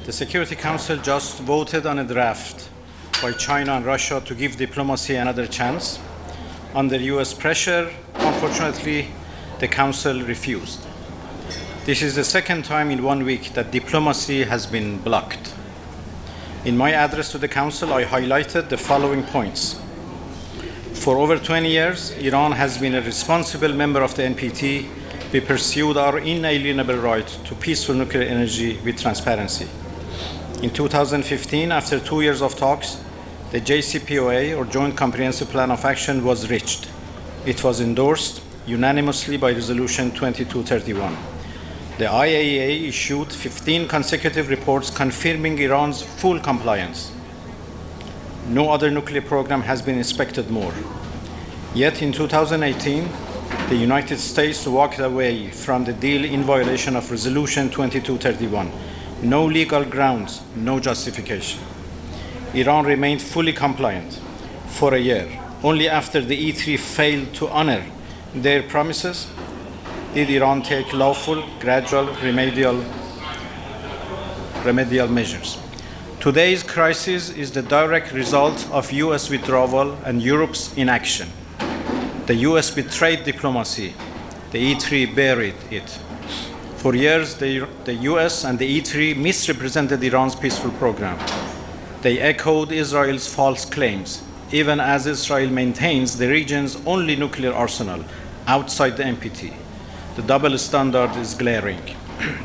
The Security Council just voted on a draft by China and Russia to give diplomacy another chance. Under US pressure, unfortunately, the Council refused. This is the second time in 1 week that diplomacy has been blocked. In my address to the Council, I highlighted the following points. For over 20 years, Iran has been a responsible member of the NPT. We pursued our inalienable right to peaceful nuclear energy with transparency. In 2015, after 2 years of talks, the JCPOA, or Joint Comprehensive Plan of Action, was reached. It was endorsed unanimously by Resolution 2231. The IAEA issued 15 consecutive reports confirming Iran's full compliance. No other nuclear program has been inspected more. Yet in 2018, the United States walked away from the deal in violation of Resolution 2231. No legal grounds, no justification. Iran remained fully compliant for a year. Only after the E3 failed to honor their promises did Iran take lawful, gradual, remedial measures. Today's crisis is the direct result of US withdrawal and Europe's inaction. The US betrayed diplomacy. The E3 buried it. For years, the US and the E3 misrepresented Iran's peaceful program. They echoed Israel's false claims, even as Israel maintains the region's only nuclear arsenal outside the NPT. The double standard is glaring.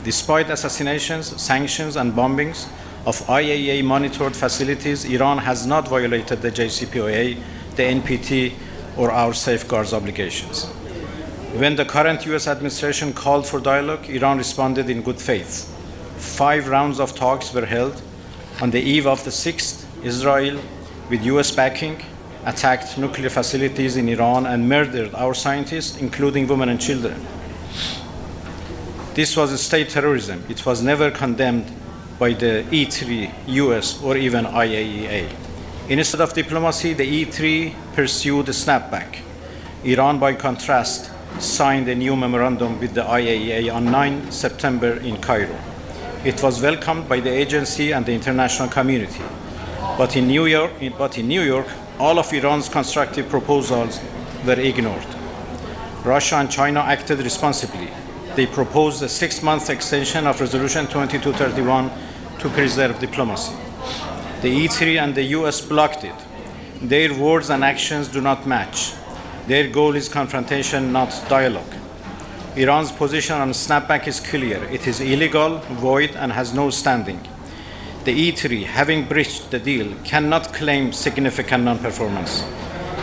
Despite assassinations, sanctions, and bombings of IAEA-monitored facilities, Iran has not violated the JCPOA, the NPT, or our safeguards obligations. When the current US administration called for dialogue, Iran responded in good faith. 5 rounds of talks were held. On the eve of the 6th, Israel, with US backing, attacked nuclear facilities in Iran and murdered our scientists, including women and children. This was state terrorism. It was never condemned by the E3, US, or even IAEA. Instead of diplomacy, the E3 pursued a snapback. Iran, by contrast, signed a new memorandum with the IAEA on 9 September in Cairo. It was welcomed by the agency and the international community. But in New York, all of Iran's constructive proposals were ignored. Russia and China acted responsibly. They proposed a 6-month extension of Resolution 2231 to preserve diplomacy. The E3 and the US blocked it. Their words and actions do not match. Their goal is confrontation, not dialogue. Iran's position on snapback is clear. It is illegal, void, and has no standing. The E3, having breached the deal, cannot claim significant non-performance.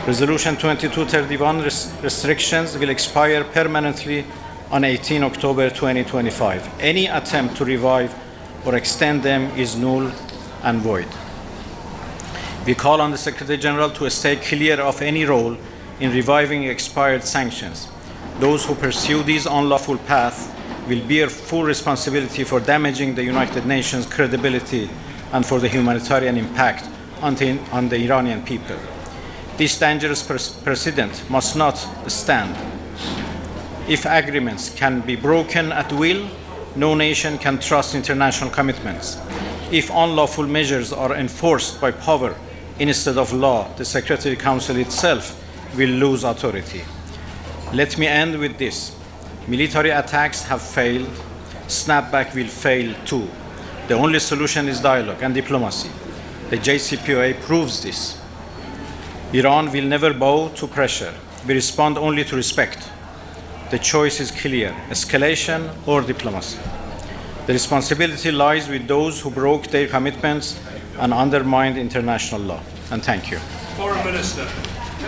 Resolution 2231 restrictions will expire permanently on 18 October 2025. Any attempt to revive or extend them is null and void. We call on the Secretary General to stay clear of any role in reviving expired sanctions. Those who pursue these unlawful paths will bear full responsibility for damaging the United Nations' credibility and for the humanitarian impact on the Iranian people. This dangerous precedent must not stand. If agreements can be broken at will, no nation can trust international commitments. If unlawful measures are enforced by power instead of law, the Security Council itself will lose authority. Let me end with this. Military attacks have failed. Snapback will fail too. The only solution is dialogue and diplomacy. The JCPOA proves this. Iran will never bow to pressure. We respond only to respect. The choice is clear: escalation or diplomacy. The responsibility lies with those who broke their commitments and undermined international law. And thank you. Foreign Minister.